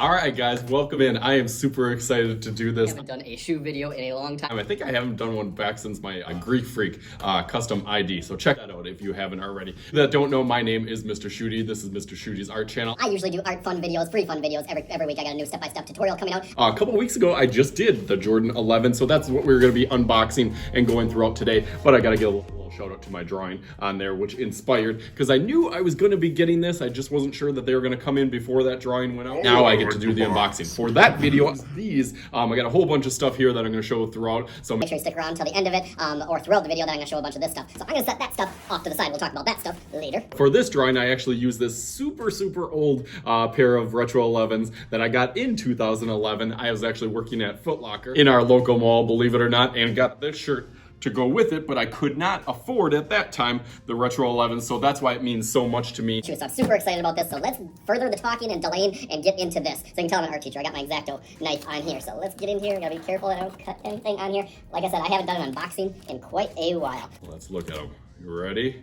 All right, guys, welcome in. I am super excited to do this. I haven't done a shoe video in a long time. I think I haven't done one back since my Greek Freak custom ID, so check that out if you haven't already. If you that don't know, my name is Mr. Shooty. This is Mr. Shooty's art channel. I usually do art fun videos, free fun videos. Every week I got a new step-by-step tutorial coming out. A couple weeks ago, I just did the Jordan 11, so that's what we're going to be unboxing and going throughout today. But I got to give a little shout out to my drawing on there, which inspired, because I knew I was going to be getting this. I just wasn't sure that they were going to come in before that drawing went out. Now I get to do the unboxing. For that video, these, I got a whole bunch of stuff here that I'm going to show throughout. So make sure you stick around till the end of it, or throughout the video, then I'm going to show a bunch of this stuff. So I'm going to set that stuff off to the side. We'll talk about that stuff later. For this drawing, I actually used this super old pair of Retro 11s that I got in 2011. I was actually working at Foot Locker in our local mall, believe it or not, and got this shirt to go with it, but I could not afford at that time the Retro 11, so that's why it means so much to me. So I'm super excited about this, so let's further the talking and delaying and get into this. So you can tell I'm an art teacher. I got my X-Acto knife on here, so let's get in here. Gotta be careful that I don't cut anything on here. Like I said, I haven't done an unboxing in quite a while. Let's look at them. You ready?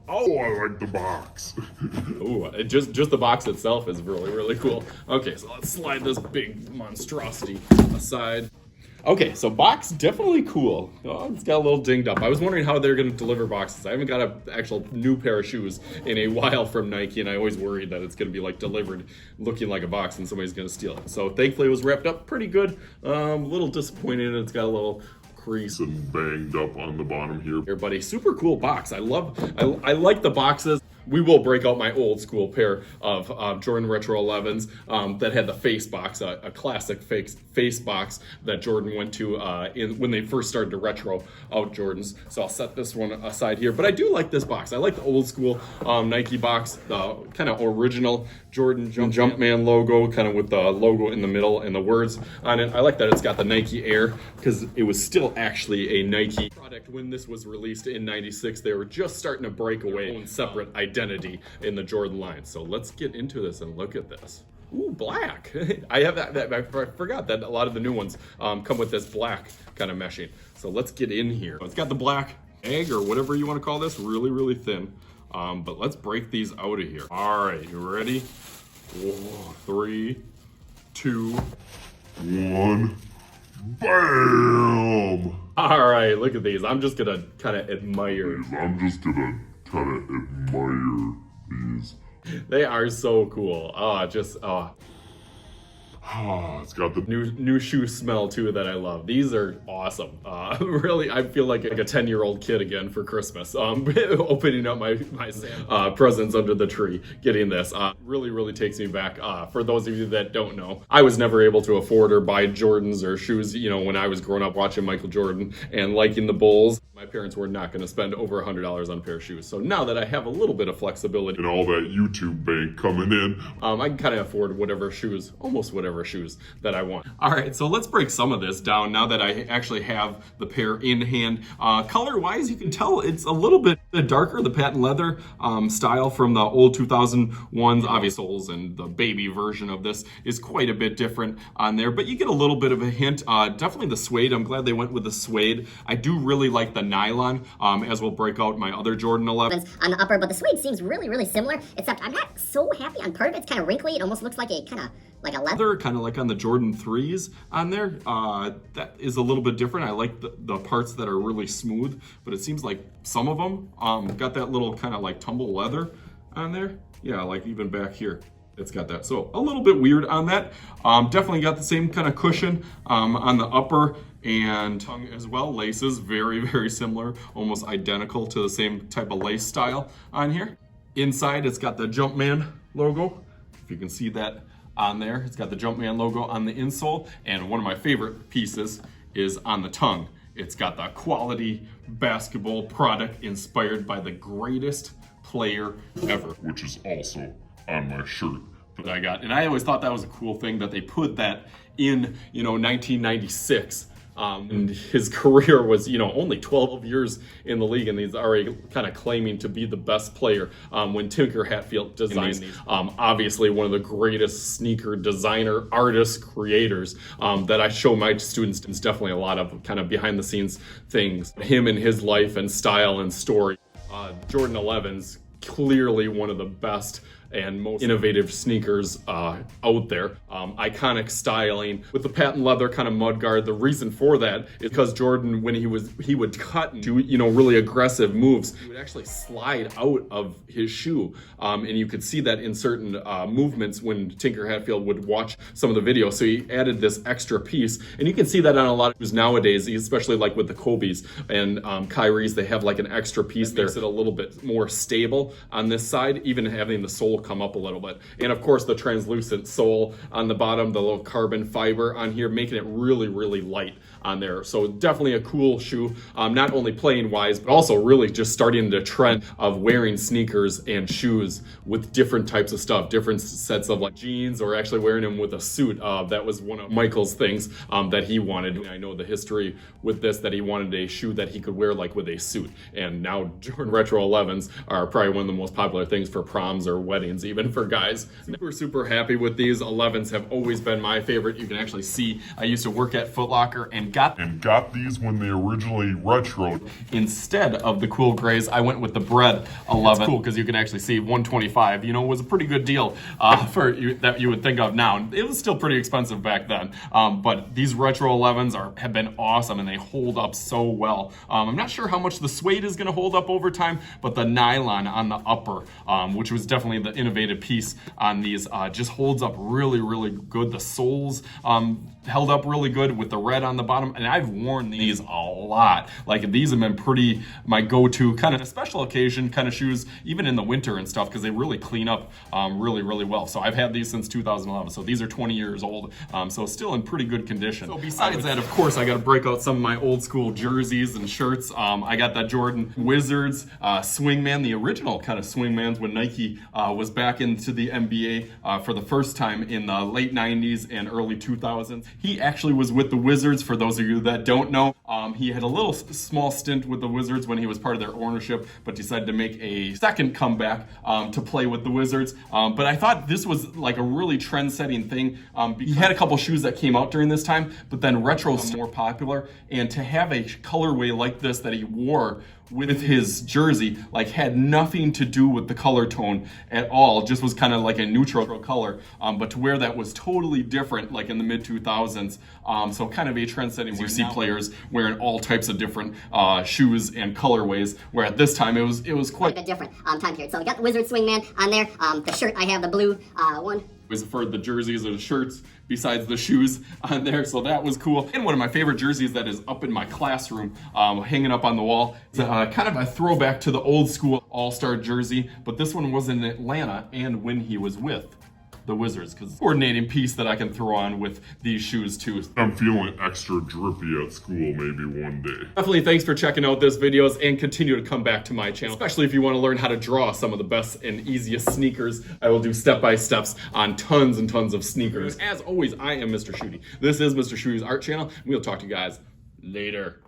Oh, I like the box. Ooh, just the box itself is really cool. Okay, so let's slide this big monstrosity aside. Okay, so box definitely cool. Oh, it's got a little dinged up. I was wondering how they're going to deliver boxes. I haven't got an actual new pair of shoes in a while from Nike, and I always worried that it's going to be like delivered looking like a box and somebody's going to steal it. So thankfully it was wrapped up pretty good. A little disappointed. It's got a little crease And banged up on the bottom here. here, buddy. Super cool box. I like the boxes. We will break out my old school pair of Jordan Retro 11s that had the face box, a classic face box that Jordan went to when they first started to retro out Jordans. So I'll set this one aside here. But I do like this box. I like the old school Nike box, the kind of original Jordan Jumpman logo, kind of with the logo in the middle and the words on it. I like that it's got the Nike Air, because it was still actually a Nike product when this was released in '96. They were just starting to break away in separate identity in the Jordan line. So let's get into this and look at this. Ooh, black. I have that I forgot that a lot of the new ones come with this black kind of meshing. So let's get in here. It's got the black egg, or whatever you want to call this, really thin. But let's break these out of here. All right, you ready? Whoa, 3, 2, 1. Bam! all right, look at these. I'm just gonna kind of admire. I'm just gonna kind of admire these. They are so cool. It's got the New shoe smell too that I love. These are awesome. Really, I feel like a 10-year-old kid again for Christmas. Opening up my presents under the tree, getting this. Really takes me back. For those of you that don't know, I was never able to afford or buy Jordans or shoes, when I was growing up watching Michael Jordan and liking the Bulls. My parents were not going to spend over $100 on a pair of shoes. So now that I have a little bit of flexibility and all that YouTube bank coming in, I can kind of afford almost whatever shoes that I want. All right, so let's break some of this down now that I actually have the pair in hand. Color-wise, you can tell it's a little bit darker, the patent leather style from the old 2001s. Obvious soles, and the baby version of this is quite a bit different on there, but you get a little bit of a hint. Definitely the suede. I'm glad they went with the suede. I do really like the nylon, as we'll break out my other Jordan 11s On the upper, but the suede seems really similar, except I'm not so happy on part of it. It's kind of wrinkly. It almost looks like a like a leather. kind of like on the Jordan 3s on there. That is a little bit different. I like the parts that are really smooth, but it seems like some of them got that little kind of like tumble leather on there. Yeah, like even back here, it's got that. So a little bit weird on that. Definitely got the same kind of cushion on the upper and tongue as well. Laces, very similar, almost identical to the same type of lace style on here. Inside, it's got the Jumpman logo, if you can see that on there. It's got the Jumpman logo on the insole, and one of my favorite pieces is on the tongue. It's got the quality basketball product inspired by the greatest player ever, which is also on my shirt that I got. And I always thought that was a cool thing that they put that in, 1996. And his career was, only 12 years in the league, and he's already kind of claiming to be the best player when Tinker Hatfield designed these. Obviously, one of the greatest sneaker designer, artist, creators that I show my students. It's definitely a lot of kind of behind the scenes things. Him and his life and style and story. Jordan 11s clearly one of the best and most innovative sneakers out there. Iconic styling with the patent leather kind of mudguard. The reason for that is because Jordan, when he would cut and do, you know, really aggressive moves, he would actually slide out of his shoe. And you could see that in certain movements when Tinker Hatfield would watch some of the videos. So he added this extra piece, and you can see that on a lot of shoes nowadays, especially like with the Kobe's and Kyrie's, they have like an extra piece there. Makes it a little bit more stable on this side, even having the sole come up a little bit. And of course the translucent sole on the bottom, the little carbon fiber on here, making it really, really light on there. So definitely a cool shoe, not only playing wise, but also really just starting the trend of wearing sneakers and shoes with different types of stuff, different sets of like jeans, or actually wearing them with a suit. That was one of Michael's things that he wanted. I know the history with this, that he wanted a shoe that he could wear like with a suit. And now Jordan Retro 11s are probably one of the most popular things for proms or weddings, even for guys. Super, super happy with these. 11s have always been my favorite. You can actually see I used to work at Foot Locker and got these when they originally retroed. Instead of the cool grays, I went with the bread 11. It's cool because you can actually see 125, you know, was a pretty good deal for you, that you would think of now. It was still pretty expensive back then, but these retro 11s have been awesome, and they hold up so well. I'm not sure how much the suede is going to hold up over time, but the nylon on the upper, which was definitely the innovative piece on these, just holds up really, really good. The soles held up really good with the red on the bottom, and I've worn these a lot. Like, these have been pretty my go-to kind of a special occasion kind of shoes, even in the winter and stuff, because they really clean up really, really well. So I've had these since 2011, so these are 20 years old, so still in pretty good condition. So besides that, of course, I got to break out some of my old school jerseys and shirts. I got that Jordan Wizards Swingman, the original kind of Swingmans when Nike was back into the NBA for the first time in the late 90s and early 2000s. He actually was with the Wizards, for those of you that don't know. He had a little small stint with the Wizards when he was part of their ownership, but decided to make a second comeback to play with the Wizards. But I thought this was like a really trend-setting thing. He had a couple shoes that came out during this time, but then retro was more popular, and to have a colorway like this that he wore with his jersey, like, had nothing to do with the color tone at all, just was kind of like a neutral color, but to wear that was totally different, like in the mid 2000s. So kind of a trend setting. You see players wearing all types of different shoes and colorways, where at this time it was quite a bit different time period. So we got the Wizard Swingman on there. The shirt, I have the blue one. Was for the jerseys or the shirts besides the shoes on there, so that was cool. And one of my favorite jerseys that is up in my classroom, hanging up on the wall, is kind of a throwback to the old school all-star jersey, but this one was in Atlanta and when he was with the Wizards, because coordinating piece that I can throw on with these shoes too. I'm feeling extra drippy at school maybe one day. Definitely thanks for checking out this videos, and continue to come back to my channel, especially if you want to learn how to draw some of the best and easiest sneakers. I will do step-by-steps on tons and tons of sneakers. As always, I am Mr. Shooty. This is Mr. Shooty's Art Channel. We'll talk to you guys later.